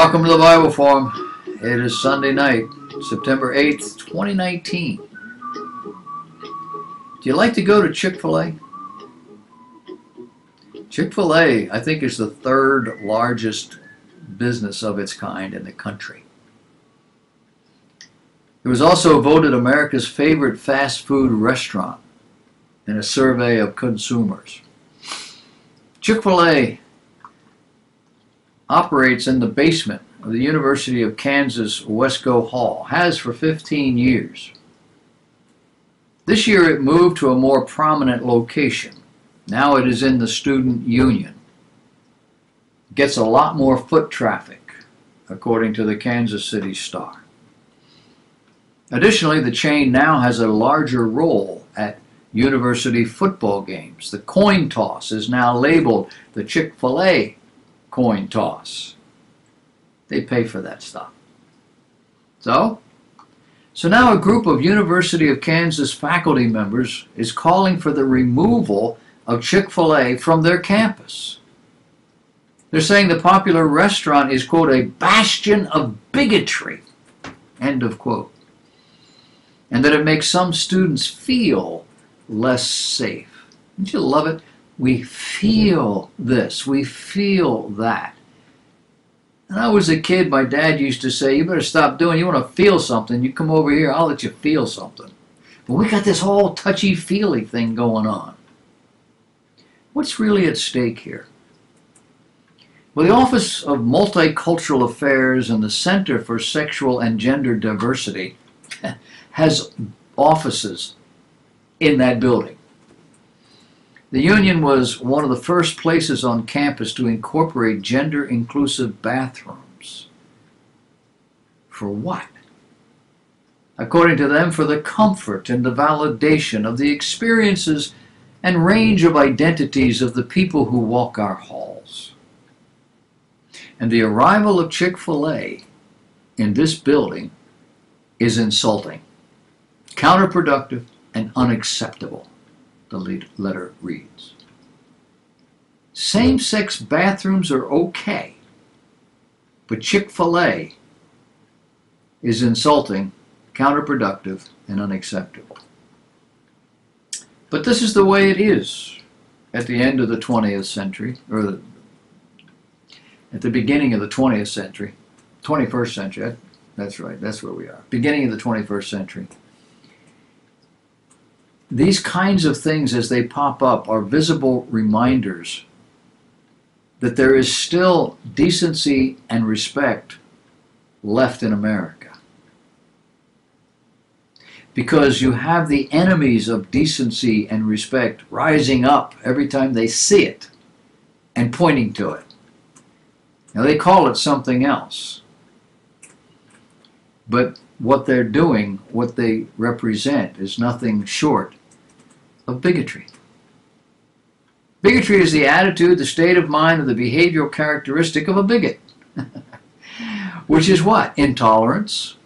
Welcome to the Bible Forum. It is Sunday night, September 8th, 2019. Do you like to go to Chick Fil A? Chick Fil A, I think, is the third largest business of its kind in the country. It was also voted America's favorite fast food restaurant in a survey of consumers. Chick Fil A operates in the basement of the University of Kansas Wesco Hall, has for 15 years. This year it moved to a more prominent location. Now it is in the Student Union. It gets a lot more foot traffic, according to the Kansas City Star. Additionally, the chain now has a larger role at university football games. The coin toss is now labeled the Chick Fil A coin toss. They pay for that stuff. So now a group of University of Kansas faculty members is calling for the removal of Chick Fil A from their campus. They're saying the popular restaurant is, quote, a bastion of bigotry, end of quote, and that it makes some students feel less safe. Don't you love it? We feel this, we feel that. When I was a kid, my dad used to say, you better stop doing, you want to feel something, you come over here, I'll let you feel something. But we got this whole touchy-feely thing going on. What's really at stake here? Well, the Office of Multicultural Affairs and the Center for Sexual and Gender Diversity has offices in that building. The Union was one of the first places on campus to incorporate gender-inclusive bathrooms. For what? According to them, for the comfort and the validation of the experiences and range of identities of the people who walk our halls. And the arrival of Chick Fil A in this building is insulting, counterproductive, and unacceptable. The letter reads. Same-sex bathrooms are okay, but Chick Fil A is insulting, counterproductive, and unacceptable. But this is the way it is at the end of the 20th century, or at the beginning of the 20th century, 21st century, that's right, that's where we are, beginning of the 21st century. These kinds of things, as they pop up, are visible reminders that there is still decency and respect left in America. Because you have the enemies of decency and respect rising up every time they see it and pointing to it. Now they call it something else. But what they're doing, what they represent, is nothing short of bigotry. Bigotry is the attitude, the state of mind, or the behavioral characteristic of a bigot. Which is what? Intolerance.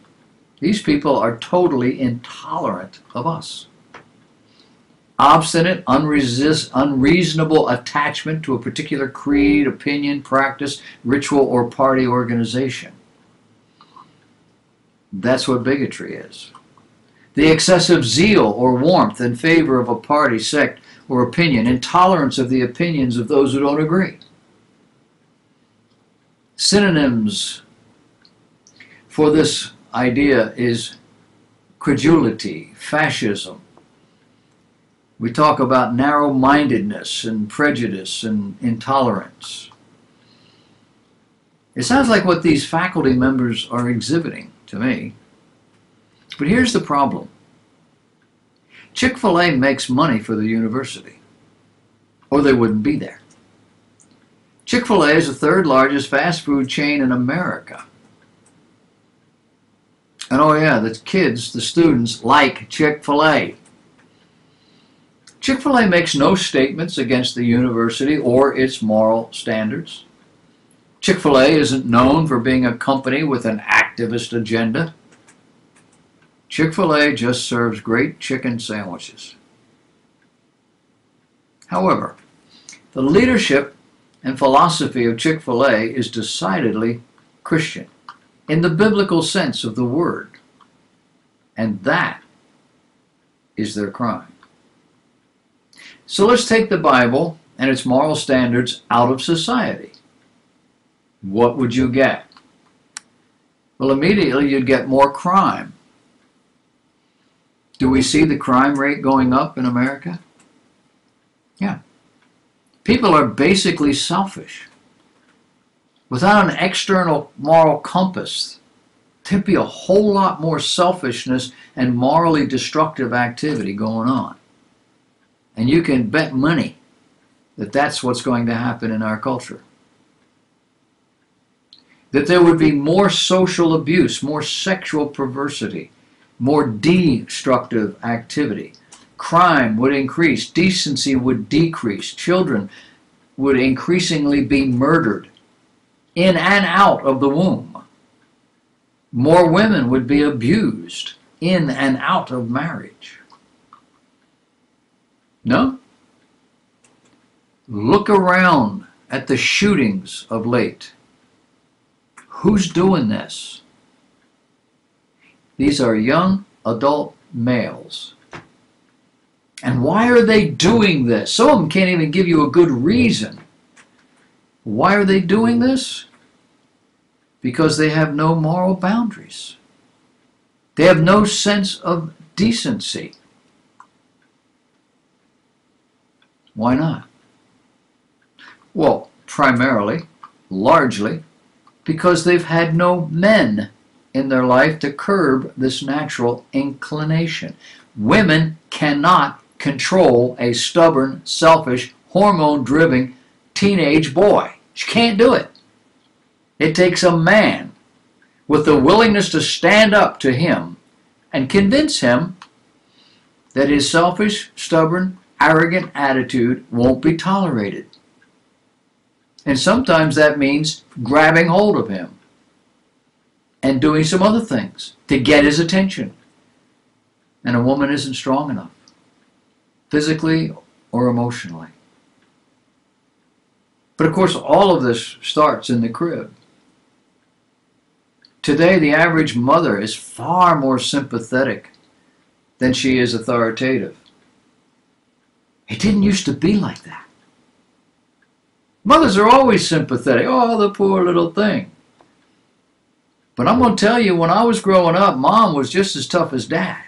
These people are totally intolerant of us. Obstinate, unreasonable attachment to a particular creed, opinion, practice, ritual, or party organization. That's what bigotry is. The excessive zeal or warmth in favor of a party, sect, or opinion, intolerance of the opinions of those who don't agree. Synonyms for this idea is credulity, fascism. We talk about narrow-mindedness and prejudice and intolerance. It sounds like what these faculty members are exhibiting to me. But here's the problem. Chick Fil A makes money for the university, or they wouldn't be there. Chick Fil A is the third largest fast food chain in America. And oh yeah, the kids, the students, like Chick Fil A. Chick Fil A makes no statements against the university or its moral standards. Chick Fil A isn't known for being a company with an activist agenda. Chick Fil A just serves great chicken sandwiches. However, the leadership and philosophy of Chick Fil A is decidedly Christian in the biblical sense of the word. And that is their crime. So let's take the Bible and its moral standards out of society. What would you get? Well, immediately you'd get more crime. Do we see the crime rate going up in America? Yeah. People are basically selfish. Without an external moral compass, there'd be a whole lot more selfishness and morally destructive activity going on. And you can bet money that that's what's going to happen in our culture. That there would be more social abuse, more sexual perversity, more destructive activity. Crime would increase, decency would decrease, children would increasingly be murdered in and out of the womb. More women would be abused in and out of marriage. No? Look around at the shootings of late. Who's doing this? These are young adult males. And why are they doing this? Some of them can't even give you a good reason. Why are they doing this? Because they have no moral boundaries. They have no sense of decency. Why not? Well, primarily, largely, because they've had no men in their life to curb this natural inclination. Women cannot control a stubborn, selfish, hormone-driven teenage boy. She can't do it. It takes a man with the willingness to stand up to him and convince him that his selfish, stubborn, arrogant attitude won't be tolerated. And sometimes that means grabbing hold of him and doing some other things to get his attention. And a woman isn't strong enough, physically or emotionally. But of course, all of this starts in the crib. Today, the average mother is far more sympathetic than she is authoritative. It didn't used to be like that. Mothers are always sympathetic. Oh, the poor little thing. But I'm going to tell you, when I was growing up, Mom was just as tough as Dad.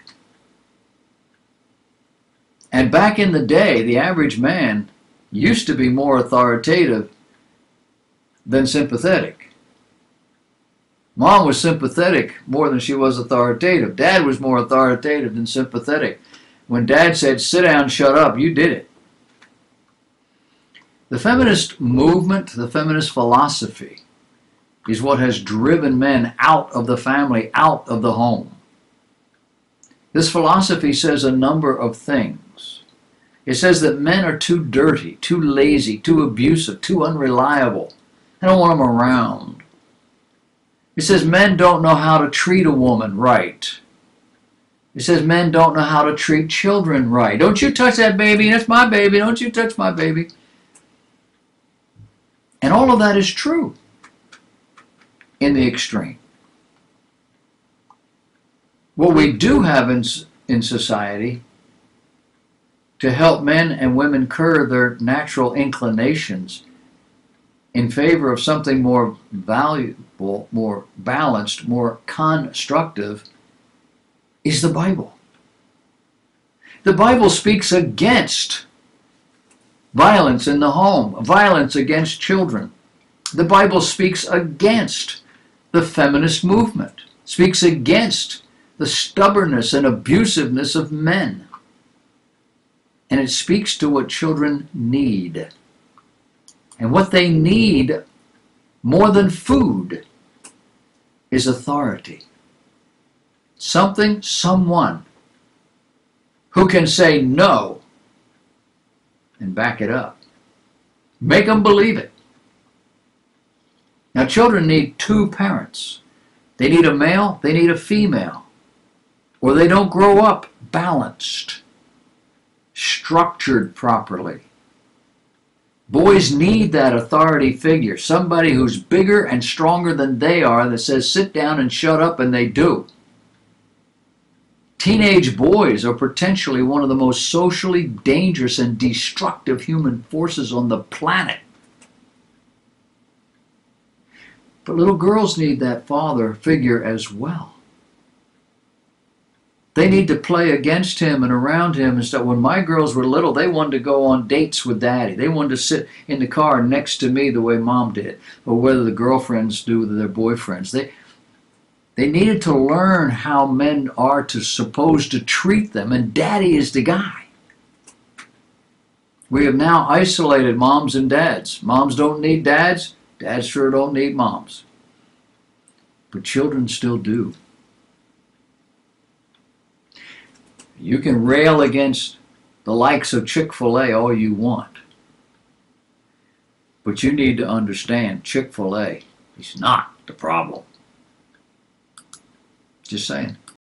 And back in the day, the average man used to be more authoritative than sympathetic. Mom was sympathetic more than she was authoritative. Dad was more authoritative than sympathetic. When Dad said, sit down, shut up, you did it. The feminist movement, the feminist philosophy, is what has driven men out of the family, out of the home. This philosophy says a number of things. It says that men are too dirty, too lazy, too abusive, too unreliable. I don't want them around. It says men don't know how to treat a woman right. It says men don't know how to treat children right. Don't you touch that baby, that's my baby, don't you touch my baby. And all of that is true in the extreme. What we do have in society to help men and women curb their natural inclinations in favor of something more valuable, more balanced, more constructive is the Bible. The Bible speaks against violence in the home, violence against children. The Bible speaks against the feminist movement, speaks against the stubbornness and abusiveness of men. And it speaks to what children need. And what they need more than food is authority. Something, someone who can say no and back it up. Make them believe it. Now, children need two parents. They need a male, they need a female. Or they don't grow up balanced, structured properly. Boys need that authority figure, somebody who's bigger and stronger than they are that says, sit down and shut up, and they do. Teenage boys are potentially one of the most socially dangerous and destructive human forces on the planet. But little girls need that father figure as well. They need to play against him and around him and stuff. When my girls were little, they wanted to go on dates with daddy. They wanted to sit in the car next to me the way mom did, or whether the girlfriends do with their boyfriends. They needed to learn how men are supposed to treat them, and daddy is the guy. We have now isolated moms and dads. Moms don't need dads. Dads sure don't need moms. But children still do. You can rail against the likes of Chick Fil A all you want. But you need to understand Chick Fil A is not the problem. Just saying.